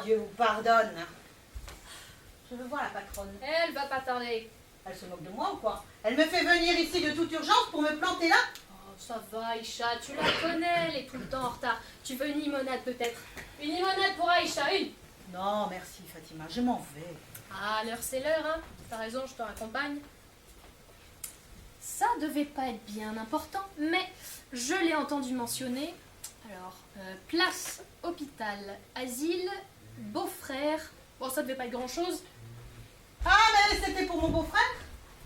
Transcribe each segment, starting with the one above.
Dieu vous pardonne. Je veux voir la patronne. Elle va pas tarder. Elle se moque de moi ou quoi? Elle me fait venir ici de toute urgence pour me planter là? Oh, ça va, Aïcha, tu la connais, elle est tout le temps en retard. Tu veux une limonade peut-être? Une limonade pour Aïcha, une? Non, merci Fatima, je m'en vais. Ah, l'heure c'est l'heure, hein. T'as raison, je te raccompagne. Ça devait pas être bien important, mais je l'ai entendu mentionner. Alors, place, hôpital, asile, beau-frère. Bon, ça devait pas être grand-chose. Ah, mais c'était pour mon beau-frère?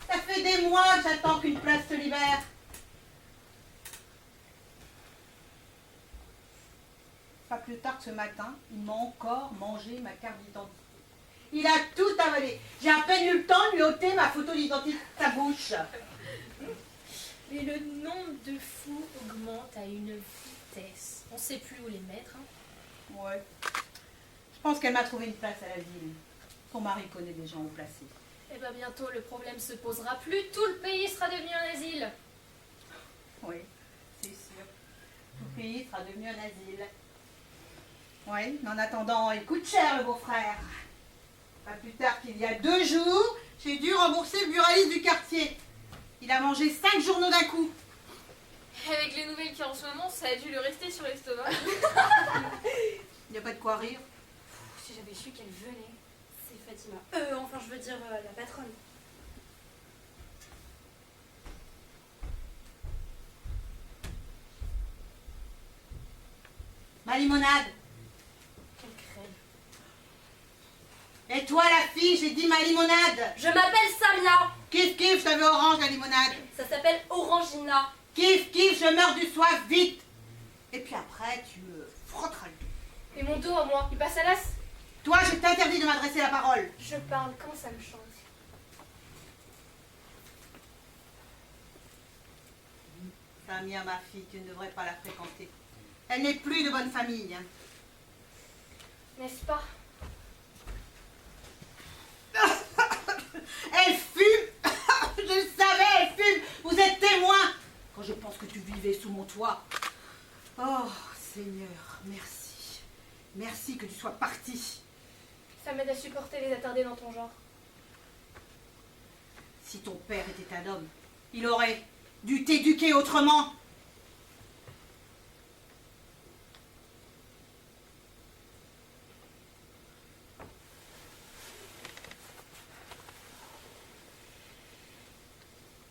Ça fait des mois que j'attends qu'une place se libère. Pas plus tard que ce matin, il m'a encore mangé ma carte d'identité. Il a tout avalé. J'ai à peine eu le temps de lui ôter ma photo d'identité de sa bouche. Et le nombre de fous augmente à une vitesse. On sait plus où les mettre. Hein. Ouais. Je pense qu'elle m'a trouvé une place à l'asile. Son mari connaît des gens haut placés. Et bien bientôt le problème se posera plus. Tout le pays sera devenu un asile. Oui, c'est sûr. Tout le pays sera devenu un asile. Oui, mais en attendant, il coûte cher le beau-frère. Pas plus tard qu'il y a 2 jours, j'ai dû rembourser le buraliste du quartier. Il a mangé 5 journaux d'un coup. Avec les nouvelles qu'il y a en ce moment, ça a dû le rester sur l'estomac. Il n'y a pas de quoi rire. Si j'avais su qu'elle venait, c'est Fatima. Enfin, je veux dire la patronne. Ma limonade. Quelle crève. Et toi la fille, j'ai dit ma limonade. Je m'appelle Samia. Kiff kiff, je t'avais orange la limonade. Ça s'appelle Orangina. Kiff kiff, je meurs du soif, vite. Et puis après, tu me frotteras le dos. Et mon dos à moi, il passe à l'as? Toi, je t'interdis de m'adresser la parole. Je parle quand ça me chante. Samia, ma fille, tu ne devrais pas la fréquenter. Elle n'est plus de bonne famille. Hein. N'est-ce pas? Elle fume. Je le savais, elle fume. Vous êtes témoin. Quand je pense que tu vivais sous mon toit. Oh, Seigneur, merci. Merci que tu sois parti. Ça m'aide à supporter les attardés dans ton genre. Si ton père était un homme, il aurait dû t'éduquer autrement.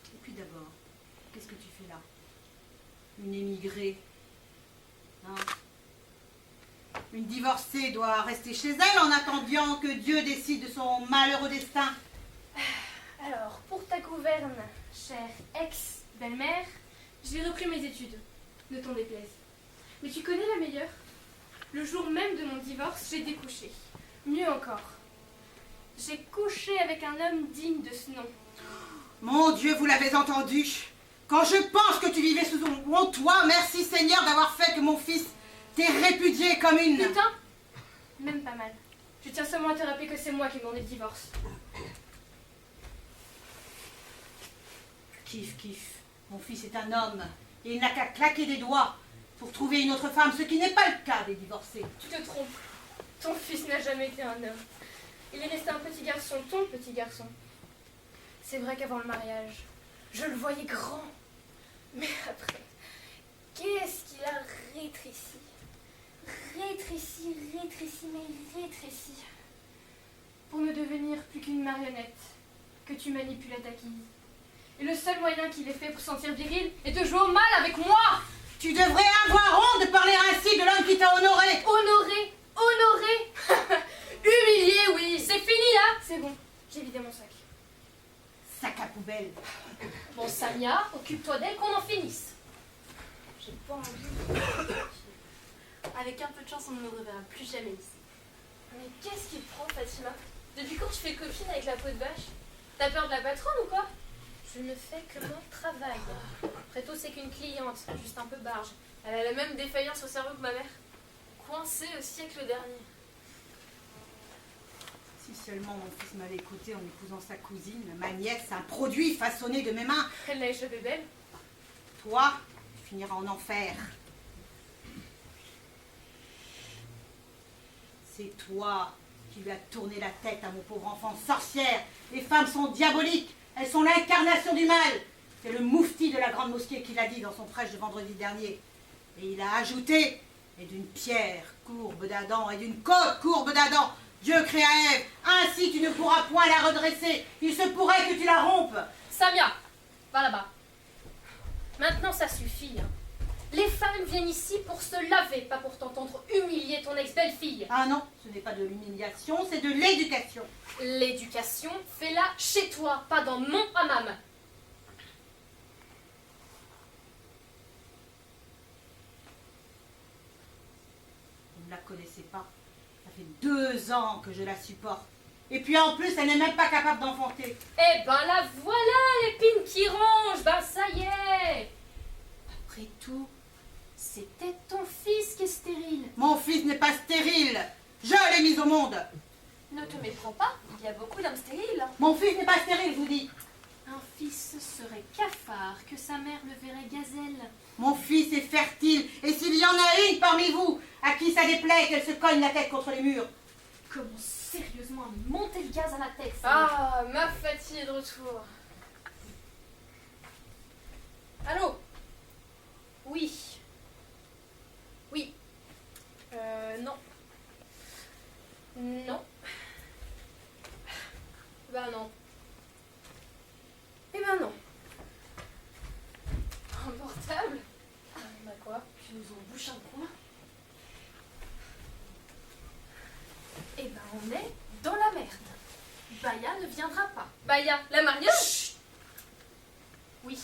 Et puis d'abord, qu'est-ce que tu fais là? Une émigrée. Hein? Une divorcée doit rester chez elle en attendant que Dieu décide de son malheureux destin. Alors, pour ta gouverne, chère ex-belle-mère, j'ai repris mes études, ne t'en déplaise. Mais tu connais la meilleure? Le jour même de mon divorce, j'ai découché. Mieux encore, j'ai couché avec un homme digne de ce nom. Mon Dieu, vous l'avez entendu. Quand je pense que tu vivais sous mon toit, merci Seigneur d'avoir fait que mon fils t'ait répudié comme une... Putain, même pas mal. Je tiens seulement à te rappeler que c'est moi qui ai demandé le divorce. Kiff, kiff. Mon fils est un homme et il n'a qu'à claquer des doigts pour trouver une autre femme, ce qui n'est pas le cas des divorcés. Tu te trompes. Ton fils n'a jamais été un homme. Il est resté un petit garçon, ton petit garçon. C'est vrai qu'avant le mariage, je le voyais grand. Mais après, qu'est-ce qu'il a rétréci? Rétréci, rétréci, mais rétréci. Pour ne devenir plus qu'une marionnette que tu manipules à ta guise. Et le seul moyen qu'il ait fait pour se sentir viril est de jouer au mal avec moi. Tu devrais avoir honte de parler ainsi de l'homme qui t'a honoré. Honoré, honoré. Humilié, oui, c'est fini là. C'est bon, j'ai vidé mon sac. Sac à poubelle. Bon, Samia, occupe-toi d'elle, qu'on en finisse. J'ai pas envie. Avec un peu de chance, on ne me reverra plus jamais ici. Mais qu'est-ce qui te prend, Fatima? Depuis quand tu fais copine avec la peau de vache? T'as peur de la patronne ou quoi? Je ne fais que mon travail. Après tout, c'est qu'une cliente, juste un peu barge. Elle a la même défaillance au cerveau que ma mère. Coincée au siècle dernier. Si seulement mon fils m'avait écouté en épousant sa cousine, ma nièce, un produit façonné de mes mains. Elle l'a échappé belle. Toi, tu finiras en enfer. C'est toi qui lui as tourné la tête à mon pauvre enfant sorcière. Les femmes sont diaboliques, elles sont l'incarnation du mal. C'est le moufti de la grande mosquée qui l'a dit dans son prêche de vendredi dernier. Et il a ajouté, et d'une pierre courbe d'Adam et d'une côte courbe d'Adam, Dieu créa Ève, ainsi tu ne pourras point la redresser, il se pourrait que tu la rompes. Samia, va là-bas. Maintenant, ça suffit. Hein. Les femmes viennent ici pour se laver, pas pour t'entendre humilier ton ex-belle-fille. Ah non, ce n'est pas de l'humiliation, c'est de l'éducation. L'éducation, fais-la chez toi, pas dans mon hammam. Vous ne la connaissez pas. Ça fait 2 ans que je la supporte. Et puis en plus, elle n'est même pas capable d'enfanter. Eh ben la voilà, l'épine qui ronge, ben ça y est. Après tout, c'était ton fils qui est stérile. Mon fils n'est pas stérile. Je l'ai mis au monde. Ne te méprends pas, il y a beaucoup d'hommes stériles. Mon fils n'est pas stérile, je vous dis. Un fils serait cafard, que sa mère le verrait gazelle. Mon fils est fertile. Et s'il y en a une parmi vous à qui ça déplaît qu'elle se cogne la tête contre les murs. Commence sérieusement à me monter le gaz à la tête. ça. Ah, ma fatigue est de retour. Allô? Oui. Oui. Non. Non. Ben non. Eh ben non. Un portable? Bah quoi? Tu nous en bouches un coin. Eh ben on est dans la merde. Baya ne viendra pas. Baya, la mariage? Oui.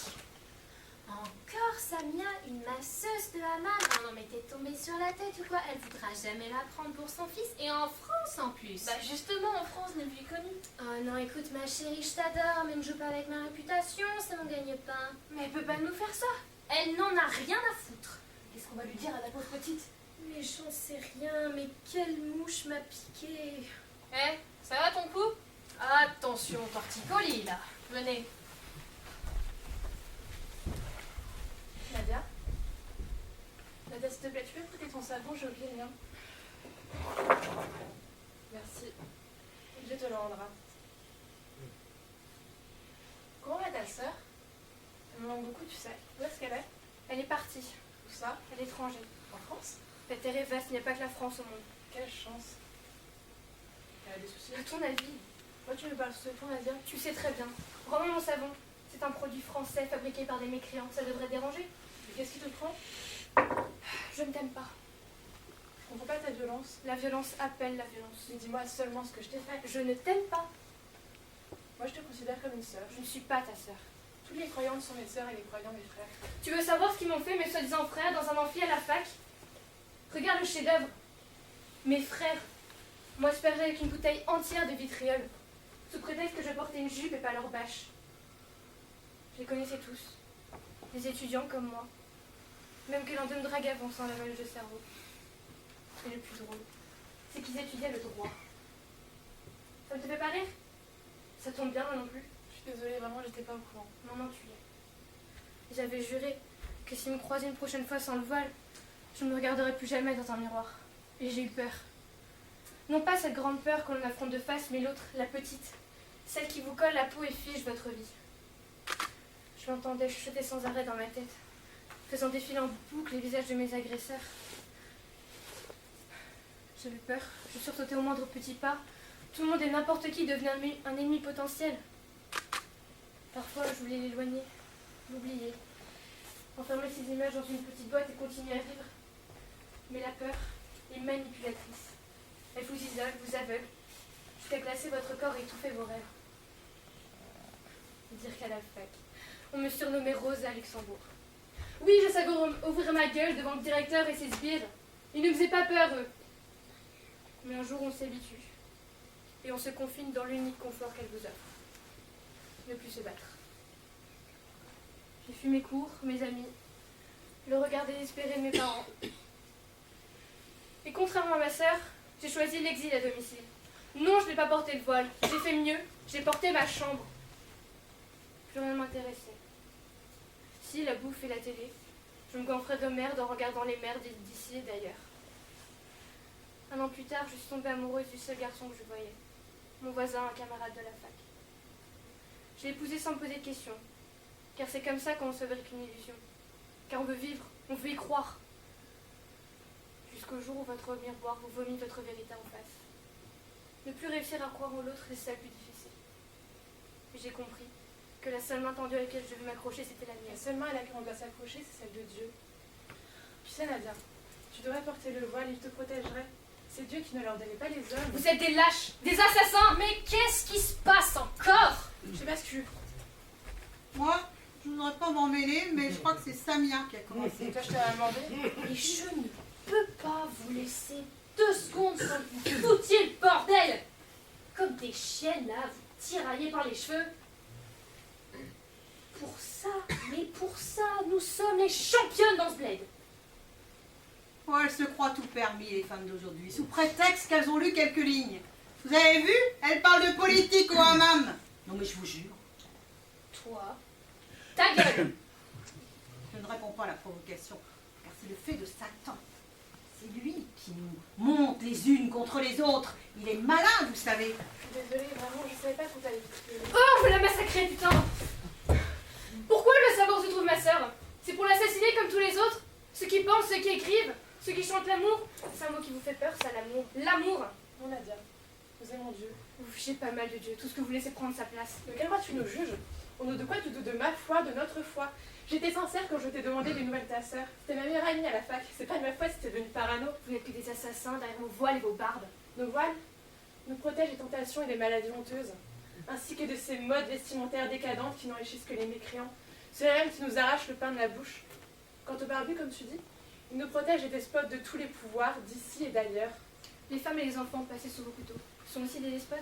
Encore Samia, une masseuse de hammam. Oh non mais t'es tombée sur la tête ou quoi? Elle voudra jamais la prendre pour son fils et en France en plus. Bah justement, en France, n'est plus connu. Oh non écoute ma chérie, je t'adore, mais ne joue pas avec ma réputation, c'est mon gagne-pain. Mais elle peut pas nous faire ça. Elle n'en a rien à foutre. Qu'est-ce qu'on va lui dire à la pauvre petite? Mais j'en sais rien, mais quelle mouche m'a piqué. Eh, ça va ton coup? Attention, torticolis là. Venez. Nadia? Nadia, s'il te plaît, tu peux prêter ton savon? J'ai oublié le mien. Merci. Dieu te le rendra. Comment va ta sœur? Elle me manque beaucoup, tu sais. Où est-ce qu'elle est? Elle est partie. Où ça? À l'étranger. En France? La terre est vaste, il n'y a pas que la France au monde. Quelle chance. Elle a des soucis? À ton avis? Moi, tu me parles de ton Nadia? Tu sais très bien. Rends-moi mon savon. C'est un produit français fabriqué par des mécréants. Ça devrait te déranger? Mais qu'est-ce qui te prend? Je ne t'aime pas. Je comprends pas ta violence. La violence appelle la violence. Mais dis-moi seulement ce que je t'ai fait. Je ne t'aime pas. Moi, je te considère comme une sœur. Je ne suis pas ta sœur. Tous les croyants sont mes sœurs et les croyants mes frères. Tu veux savoir ce qu'ils m'ont fait, mes soi-disant frères, dans un amphi à la fac? Regarde le chef-d'œuvre. Mes frères m'ont aspergé avec une bouteille entière de vitriol, sous prétexte que je portais une jupe et pas leur bâche. Je les connaissais tous. Des étudiants comme moi. Même que l'un d'eux me draguait avant sans lavage de cerveau. Et le plus drôle, c'est qu'ils étudiaient le droit. Ça ne te fait pas rire? Ça tombe bien, moi non plus. Je suis désolée, vraiment, j'étais pas au courant. Non, non, tu y es. J'avais juré que s'ils me croisaient une prochaine fois sans le voile, je ne me regarderais plus jamais dans un miroir. Et j'ai eu peur. Non pas cette grande peur qu'on affronte de face, mais l'autre, la petite. Celle qui vous colle la peau et fige votre vie. Je l'entendais chuchoter sans arrêt dans ma tête, faisant défiler en boucle les visages de mes agresseurs. J'avais peur, je sursautais au moindre petit pas. Tout le monde et n'importe qui devenait un ennemi potentiel. Parfois, je voulais l'éloigner, l'oublier, enfermer ces images dans une petite boîte et continuer à vivre. Mais la peur est manipulatrice. Elle vous isole, vous aveugle, jusqu'à glacer votre corps et étouffer vos rêves. Dire qu'à la fac, on me surnommait Rose à Luxembourg. Oui, je savais ouvrir ma gueule devant le directeur et ses sbires. Ils ne me faisaient pas peur, eux. Mais un jour, on s'habitue. Et on se confine dans l'unique confort qu'elle vous offre. Ne plus se battre. J'ai fui mes cours, mes amis, le regard désespéré de mes parents. Et contrairement à ma sœur, j'ai choisi l'exil à domicile. Non, je n'ai pas porté le voile. J'ai fait mieux, j'ai porté ma chambre. Plus rien ne m'intéressait. Si, la bouffe et la télé, je me goinfrais de merde en regardant les mers d'ici et d'ailleurs. Un an plus tard, je suis tombée amoureuse du seul garçon que je voyais. Mon voisin, un camarade de la fac. J'ai épousé sans me poser de questions. Car c'est comme ça qu'on se fabrique une illusion. Car on veut vivre, on veut y croire. Jusqu'au jour où votre miroir vous vomit votre vérité en face. Ne plus réussir à croire en l'autre, c'est ça le plus difficile. Puis j'ai compris que la seule main tendue à laquelle je devais m'accrocher, c'était la La mienne. seule main à laquelle on doit s'accrocher, c'est celle de Dieu. Tu sais, Nadia, tu devrais porter le voile, il te protégerait. C'est Dieu qui ne leur donnait pas les hommes. Vous êtes des lâches, des assassins. Mais qu'est-ce qui se passe encore? Je bascule. Moi, je voudrais pas m'en mêler, mais je crois que c'est Samia qui a commencé. Toi, je t'ai demandé. Mais je ne peux pas vous laisser 2 secondes sans que vous foutiez le bordel. Comme des chiennes là, vous tiraillez par les cheveux. Pour ça, mais pour ça, nous sommes les championnes dans ce bled. Oh, elles se croient tout permis, les femmes d'aujourd'hui, sous prétexte qu'elles ont lu quelques lignes. Vous avez vu? Elles parlent de politique au hammam. Non mais je vous jure, Toi, ta gueule. je ne réponds pas à la provocation, car c'est le fait de Satan. C'est lui qui nous monte les unes contre les autres. Il est malin, vous savez. Je suis désolée, vraiment, je savais pas qu'on t'avait dit. Oh, vous la massacrez, putain. Pourquoi elle veut savoir où se trouve ma sœur? C'est pour l'assassiner comme tous les autres? Ceux qui pensent, ceux qui écrivent, ceux qui chantent l'amour? C'est un mot qui vous fait peur, ça, l'amour. L'amour. Non, Nadia, nous aimons Dieu. Vous vous fichez pas mal de Dieu. Tout ce que vous voulez, c'est prendre sa place. De quel droit tu nous juges? Au nom de quoi tu doutes de ma foi, de notre foi? J'étais sincère quand je t'ai demandé des nouvelles de ta sœur. C'était ma meilleure amie à la fac. C'est pas de ma foi si t'es devenu parano. Vous n'êtes que des assassins derrière vos voiles et vos barbes. Nos voiles nous protègent des tentations et des maladies honteuses, ainsi que de ces modes vestimentaires décadentes qui n'enrichissent que les mécréants, ceux-là même qui nous arrachent le pain de la bouche. Quant aux barbus, comme tu dis, ils nous protègent des despotes de tous les pouvoirs, d'ici et d'ailleurs. Les femmes et les enfants passés sous vos couteaux sont aussi des despotes?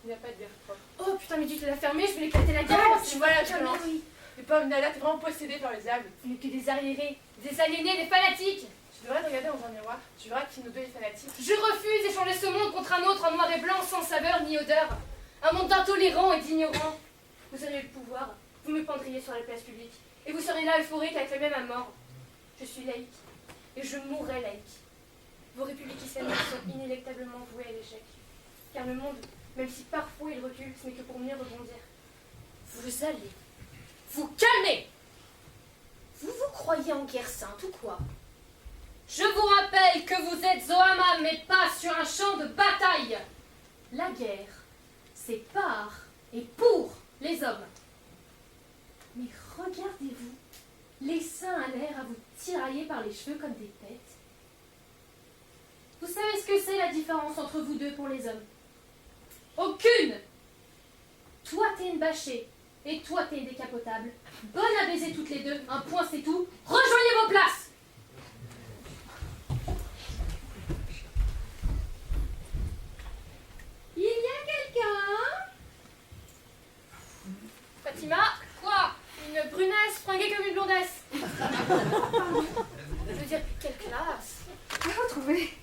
Il n'y a pas de guerre propre. Oh putain, mais tu te l'as fermé, je vais l'éclater la gueule. Tu vois la violence. Oui. Les pommes Nala, t'es vraiment possédée par le diable. Vous n'êtes que des arriérés, des aliénés, des fanatiques. Tu devrais te regarder dans un miroir. Tu verras qui nous deux est fanatique. Je refuse d'échanger ce monde contre un autre en noir et blanc, sans saveur ni odeur. Un monde d'intolérants et d'ignorants. Vous auriez le pouvoir, vous me pendriez sur la place publique. Et vous seriez là euphorique avec la même à mort. Je suis laïque, et je mourrai laïque. Vos républiques islamiques sont inéluctablement vouées à l'échec. Car le monde, même si parfois il recule, ce n'est que pour mieux rebondir. Vous allez vous calmer. Vous vous croyez en guerre sainte ou quoi? Je vous rappelle que vous êtes au hammam, mais pas sur un champ de bataille. La guerre, c'est par et pour les hommes. Mais regardez-vous, les seins à l'air à vous tirailler par les cheveux comme des bêtes. Vous savez ce que c'est la différence entre vous deux pour les hommes? Aucune! Toi t'es une bâchée, et toi t'es une décapotable. Bonne à baiser toutes les deux, un point c'est tout. Rejoignez vos places! Il y a quelqu'un? Fatima, Quoi? une brunasse fringuée comme une blondasse. Je veux dire, quelle classe. Bien retrouvé.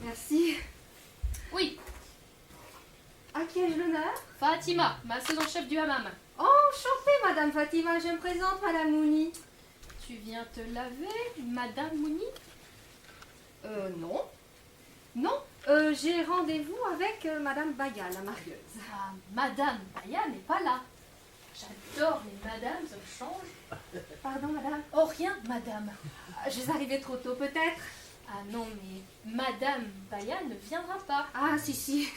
Merci. Oui, À qui ai-je l'honneur? Fatima, masseuse en chef du hammam. Enchantée, Madame Fatima. Je me présente, Madame Mouni. Tu viens te laver, Madame Mouni? Non. Non, j'ai rendez-vous avec Madame Baya, la marieuse. Ah, Madame Baya n'est pas là. J'adore les madames, ça me change. Pardon, Madame. Oh, rien, Madame. Je suis arrivée trop tôt, peut-être. Ah non, mais Madame Baya ne viendra pas. Ah, si, si.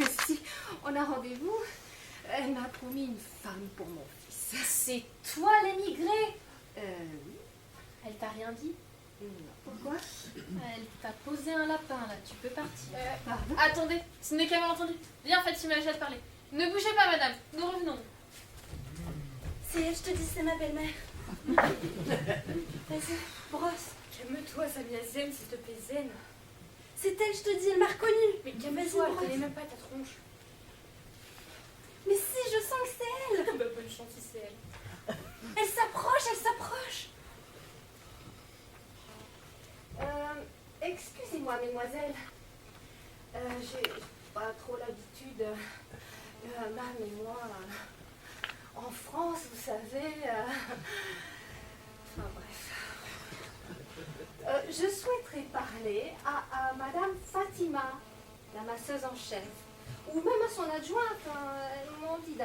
On a rendez-vous. Elle m'a promis une femme pour mon fils. C'est toi l'émigré. Oui. Elle t'a rien dit? Non. Pourquoi? Elle t'a posé un lapin, là. Tu peux partir. Pardon? Attendez, ce n'est qu'à malentendu. Viens, Fatima, j'ai à te parler. Ne bougez pas, madame, nous revenons. C'est elle, je te dis, c'est ma belle-mère. Vas-y, brosse. Calme-toi, Samia, zen, s'il te plaît, zen. C'est elle, je te dis, elle m'a reconnue. Mais Vas-y, calme-toi, elle brosse. connaît même pas ta tronche. Mais si, je sens que c'est elle. Bah, bonne chance si c'est elle. Elle s'approche, elle s'approche. Excusez-moi, mesdemoiselles. J'ai pas trop l'habitude. Le hammam et moi. En France, vous savez. Enfin bref. Je souhaiterais parler à Madame Fatima. la masseuse en chef, ou même à son adjointe, elles m'ont dit